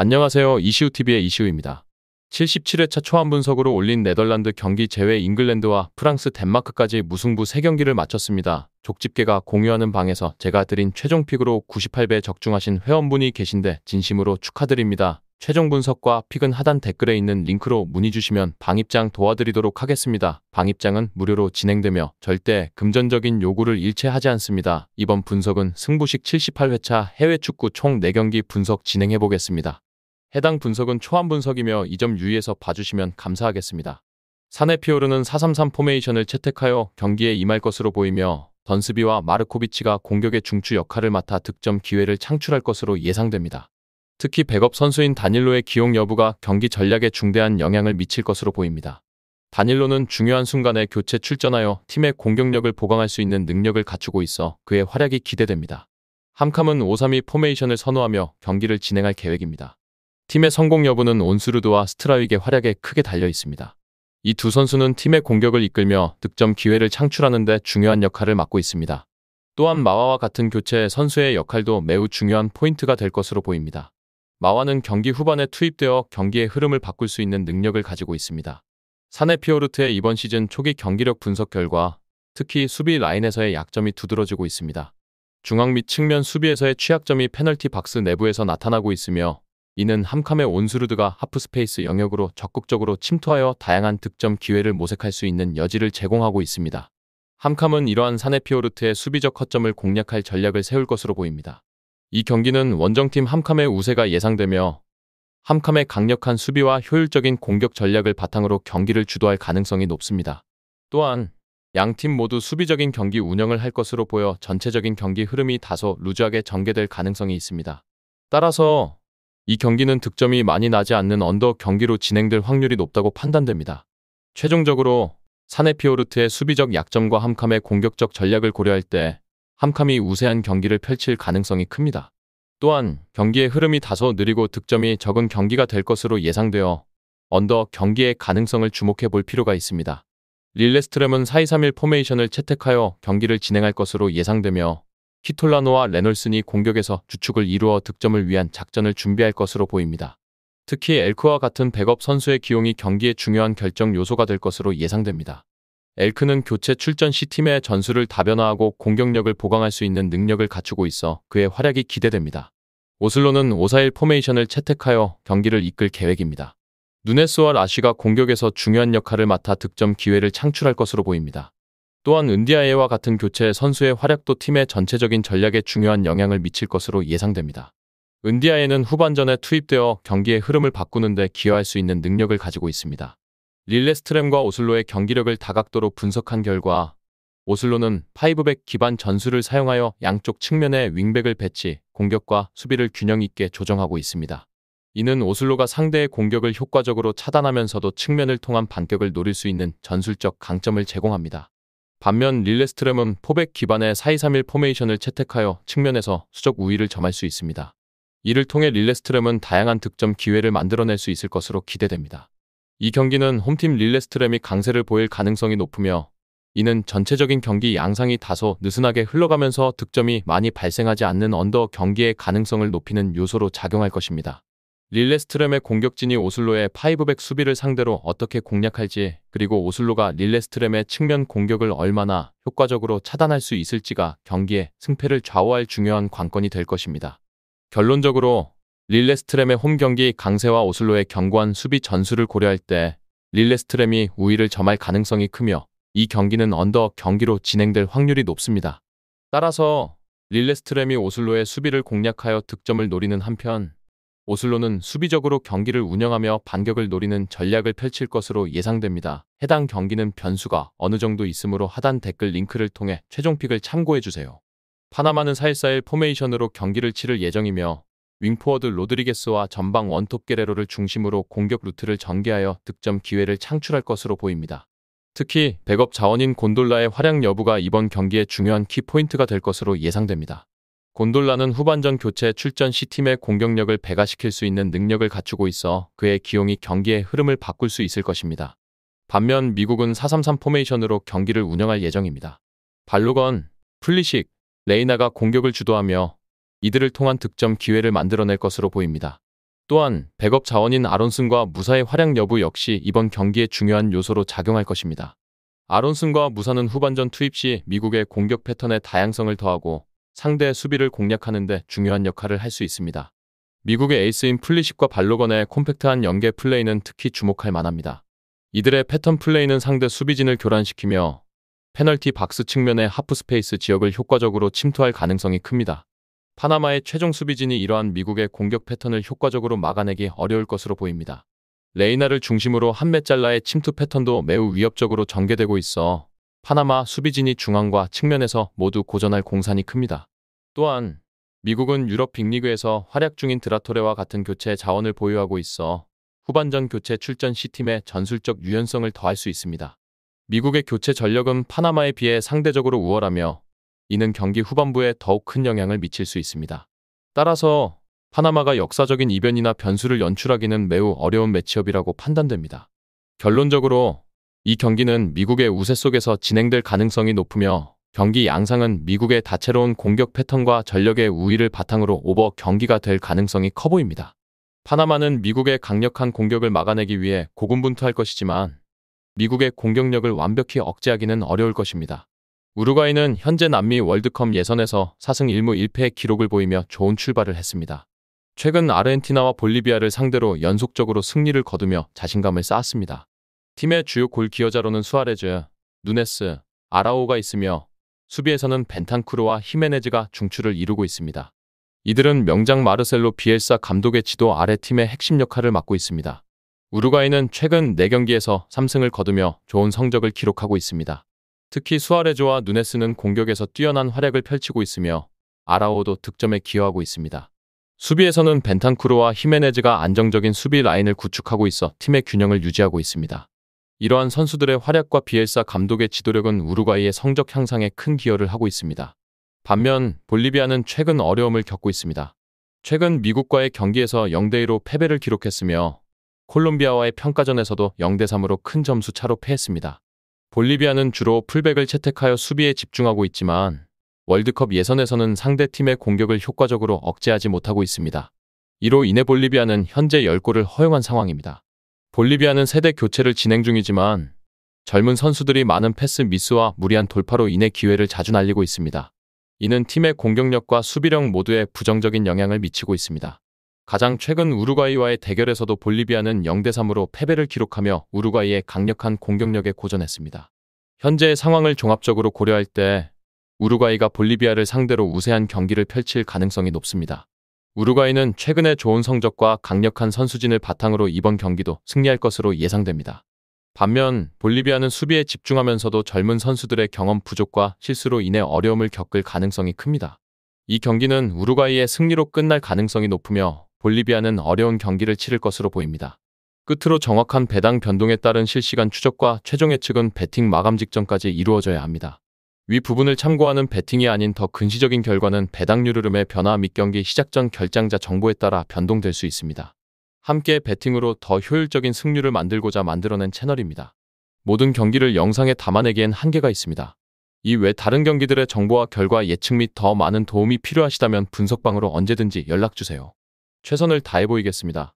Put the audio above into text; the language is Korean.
안녕하세요. 이시우TV의 이시우입니다. 77회차 초안 분석으로 올린 네덜란드 경기 제외 잉글랜드와 프랑스, 덴마크까지 무승부 3경기를 마쳤습니다. 족집게가 공유하는 방에서 제가 드린 최종 픽으로 98배 적중하신 회원분이 계신데 진심으로 축하드립니다. 최종 분석과 픽은 하단 댓글에 있는 링크로 문의 주시면 방입장 도와드리도록 하겠습니다. 방입장은 무료로 진행되며 절대 금전적인 요구를 일체하지 않습니다. 이번 분석은 승부식 78회차 해외 축구 총 4경기 분석 진행해 보겠습니다. 해당 분석은 초안 분석이며 이 점 유의해서 봐주시면 감사하겠습니다. 사내 피오르는 4-3-3 포메이션을 채택하여 경기에 임할 것으로 보이며 던스비와 마르코비치가 공격의 중추 역할을 맡아 득점 기회를 창출할 것으로 예상됩니다. 특히 백업 선수인 다닐로의 기용 여부가 경기 전략에 중대한 영향을 미칠 것으로 보입니다. 다닐로는 중요한 순간에 교체 출전하여 팀의 공격력을 보강할 수 있는 능력을 갖추고 있어 그의 활약이 기대됩니다. 함캄은 5-3-2 포메이션을 선호하며 경기를 진행할 계획입니다. 팀의 성공 여부는 온스루드와 스트라윅의 활약에 크게 달려 있습니다. 이 두 선수는 팀의 공격을 이끌며 득점 기회를 창출하는 데 중요한 역할을 맡고 있습니다. 또한 마와와 같은 교체 선수의 역할도 매우 중요한 포인트가 될 것으로 보입니다. 마와는 경기 후반에 투입되어 경기의 흐름을 바꿀 수 있는 능력을 가지고 있습니다. 사내 피오르트의 이번 시즌 초기 경기력 분석 결과 특히 수비 라인에서의 약점이 두드러지고 있습니다. 중앙 및 측면 수비에서의 취약점이 페널티 박스 내부에서 나타나고 있으며 이는 함캄의 온스루드가 하프스페이스 영역으로 적극적으로 침투하여 다양한 득점 기회를 모색할 수 있는 여지를 제공하고 있습니다. 함캄은 이러한 사내 피오르트의 수비적 허점을 공략할 전략을 세울 것으로 보입니다. 이 경기는 원정팀 함캄의 우세가 예상되며 함캄의 강력한 수비와 효율적인 공격 전략을 바탕으로 경기를 주도할 가능성이 높습니다. 또한 양팀 모두 수비적인 경기 운영을 할 것으로 보여 전체적인 경기 흐름이 다소 루즈하게 전개될 가능성이 있습니다. 따라서 이 경기는 득점이 많이 나지 않는 언더 경기로 진행될 확률이 높다고 판단됩니다. 최종적으로 사내 피오르트의 수비적 약점과 함캄의 공격적 전략을 고려할 때 함캄이 우세한 경기를 펼칠 가능성이 큽니다. 또한 경기의 흐름이 다소 느리고 득점이 적은 경기가 될 것으로 예상되어 언더 경기의 가능성을 주목해 볼 필요가 있습니다. 릴레스트렘은 4-2-3-1 포메이션을 채택하여 경기를 진행할 것으로 예상되며 키톨라노와 레놀슨이 공격에서 주축을 이루어 득점을 위한 작전을 준비할 것으로 보입니다. 특히 엘크와 같은 백업 선수의 기용이 경기의 중요한 결정 요소가 될 것으로 예상됩니다. 엘크는 교체 출전 시 팀의 전술을 다변화하고 공격력을 보강할 수 있는 능력을 갖추고 있어 그의 활약이 기대됩니다. 오슬로는 5-4-1 포메이션을 채택하여 경기를 이끌 계획입니다. 누네스와 라쉬가 공격에서 중요한 역할을 맡아 득점 기회를 창출할 것으로 보입니다. 또한 은디아예와 같은 교체 선수의 활약도 팀의 전체적인 전략에 중요한 영향을 미칠 것으로 예상됩니다. 은디아예는 후반전에 투입되어 경기의 흐름을 바꾸는 데 기여할 수 있는 능력을 가지고 있습니다. 릴레스트렘과 오슬로의 경기력을 다각도로 분석한 결과 오슬로는 5백 기반 전술을 사용하여 양쪽 측면에 윙백을 배치, 공격과 수비를 균형 있게 조정하고 있습니다. 이는 오슬로가 상대의 공격을 효과적으로 차단하면서도 측면을 통한 반격을 노릴 수 있는 전술적 강점을 제공합니다. 반면 릴레스트렘은 4백 기반의 4-2-3-1 포메이션을 채택하여 측면에서 수적 우위를 점할 수 있습니다. 이를 통해 릴레스트렘은 다양한 득점 기회를 만들어낼 수 있을 것으로 기대됩니다. 이 경기는 홈팀 릴레스트렘이 강세를 보일 가능성이 높으며 이는 전체적인 경기 양상이 다소 느슨하게 흘러가면서 득점이 많이 발생하지 않는 언더 경기의 가능성을 높이는 요소로 작용할 것입니다. 릴레스트렘의 공격진이 오슬로의 5백 수비를 상대로 어떻게 공략할지 그리고 오슬로가 릴레스트렘의 측면 공격을 얼마나 효과적으로 차단할 수 있을지가 경기의 승패를 좌우할 중요한 관건이 될 것입니다. 결론적으로 릴레스트렘의 홈 경기 강세와 오슬로의 견고한 수비 전술을 고려할 때 릴레스트렘이 우위를 점할 가능성이 크며 이 경기는 언더 경기로 진행될 확률이 높습니다. 따라서 릴레스트렘이 오슬로의 수비를 공략하여 득점을 노리는 한편 오슬로는 수비적으로 경기를 운영하며 반격을 노리는 전략을 펼칠 것으로 예상됩니다. 해당 경기는 변수가 어느 정도 있으므로 하단 댓글 링크를 통해 최종 픽을 참고해주세요. 파나마는 4-1-4-1 포메이션으로 경기를 치를 예정이며 윙포워드 로드리게스와 전방 원톱 게레로를 중심으로 공격 루트를 전개하여 득점 기회를 창출할 것으로 보입니다. 특히 백업 자원인 곤돌라의 활약 여부가 이번 경기의 중요한 키포인트가 될 것으로 예상됩니다. 곤돌라는 후반전 교체 출전 시 팀의 공격력을 배가시킬 수 있는 능력을 갖추고 있어 그의 기용이 경기의 흐름을 바꿀 수 있을 것입니다. 반면 미국은 4-3-3 포메이션으로 경기를 운영할 예정입니다. 발루건, 플리식, 레이나가 공격을 주도하며 이들을 통한 득점 기회를 만들어낼 것으로 보입니다. 또한 백업 자원인 아론슨과 무사의 활약 여부 역시 이번 경기의 중요한 요소로 작용할 것입니다. 아론슨과 무사는 후반전 투입 시 미국의 공격 패턴에 다양성을 더하고 상대의 수비를 공략하는 데 중요한 역할을 할 수 있습니다. 미국의 에이스인 플리식과 발로건의 콤팩트한 연계 플레이는 특히 주목할 만합니다. 이들의 패턴 플레이는 상대 수비진을 교란시키며 페널티 박스 측면의 하프스페이스 지역을 효과적으로 침투할 가능성이 큽니다. 파나마의 최종 수비진이 이러한 미국의 공격 패턴을 효과적으로 막아내기 어려울 것으로 보입니다. 레이나를 중심으로 한 메잘라의 침투 패턴도 매우 위협적으로 전개되고 있어 파나마 수비진이 중앙과 측면에서 모두 고전할 공산이 큽니다. 또한 미국은 유럽 빅리그에서 활약 중인 드라토레와 같은 교체 자원을 보유하고 있어 후반전 교체 출전 시팀의 전술적 유연성을 더할 수 있습니다. 미국의 교체 전력은 파나마에 비해 상대적으로 우월하며 이는 경기 후반부에 더욱 큰 영향을 미칠 수 있습니다. 따라서 파나마가 역사적인 이변이나 변수를 연출하기는 매우 어려운 매치업이라고 판단됩니다. 결론적으로 이 경기는 미국의 우세 속에서 진행될 가능성이 높으며 경기 양상은 미국의 다채로운 공격 패턴과 전력의 우위를 바탕으로 오버 경기가 될 가능성이 커 보입니다. 파나마는 미국의 강력한 공격을 막아내기 위해 고군분투할 것이지만 미국의 공격력을 완벽히 억제하기는 어려울 것입니다. 우루과이는 현재 남미 월드컵 예선에서 4승 1무 1패의 기록을 보이며 좋은 출발을 했습니다. 최근 아르헨티나와 볼리비아를 상대로 연속적으로 승리를 거두며 자신감을 쌓았습니다. 팀의 주요 골 기여자로는 수아레즈, 누네스, 아라오가 있으며 수비에서는 벤탄쿠르와 히메네즈가 중추를 이루고 있습니다. 이들은 명장 마르셀로 비엘사 감독의 지도 아래 팀의 핵심 역할을 맡고 있습니다. 우루과이는 최근 4경기에서 3승을 거두며 좋은 성적을 기록하고 있습니다. 특히 수아레즈와 누네스는 공격에서 뛰어난 활약을 펼치고 있으며 아라오도 득점에 기여하고 있습니다. 수비에서는 벤탄쿠르와 히메네즈가 안정적인 수비 라인을 구축하고 있어 팀의 균형을 유지하고 있습니다. 이러한 선수들의 활약과 비엘사 감독의 지도력은 우루과이의 성적 향상에 큰 기여를 하고 있습니다. 반면 볼리비아는 최근 어려움을 겪고 있습니다. 최근 미국과의 경기에서 0대2로 패배를 기록했으며 콜롬비아와의 평가전에서도 0대3으로 큰 점수 차로 패했습니다. 볼리비아는 주로 풀백을 채택하여 수비에 집중하고 있지만 월드컵 예선에서는 상대팀의 공격을 효과적으로 억제하지 못하고 있습니다. 이로 인해 볼리비아는 현재 10골을 허용한 상황입니다. 볼리비아는 세대 교체를 진행 중이지만 젊은 선수들이 많은 패스 미스와 무리한 돌파로 인해 기회를 자주 날리고 있습니다. 이는 팀의 공격력과 수비력 모두에 부정적인 영향을 미치고 있습니다. 가장 최근 우루과이와의 대결에서도 볼리비아는 0대3으로 패배를 기록하며 우루과이의 강력한 공격력에 고전했습니다. 현재의 상황을 종합적으로 고려할 때 우루과이가 볼리비아를 상대로 우세한 경기를 펼칠 가능성이 높습니다. 우루과이는 최근의 좋은 성적과 강력한 선수진을 바탕으로 이번 경기도 승리할 것으로 예상됩니다. 반면 볼리비아는 수비에 집중하면서도 젊은 선수들의 경험 부족과 실수로 인해 어려움을 겪을 가능성이 큽니다. 이 경기는 우루과이의 승리로 끝날 가능성이 높으며 볼리비아는 어려운 경기를 치를 것으로 보입니다. 끝으로 정확한 배당 변동에 따른 실시간 추적과 최종 예측은 배팅 마감 직전까지 이루어져야 합니다. 위 부분을 참고하는 배팅이 아닌 더 근시적인 결과는 배당률 흐름의 변화 및 경기 시작 전 결장자 정보에 따라 변동될 수 있습니다. 함께 배팅으로 더 효율적인 승률을 만들고자 만들어낸 채널입니다. 모든 경기를 영상에 담아내기엔 한계가 있습니다. 이 외 다른 경기들의 정보와 결과 예측 및 더 많은 도움이 필요하시다면 분석방으로 언제든지 연락주세요. 최선을 다해 보이겠습니다.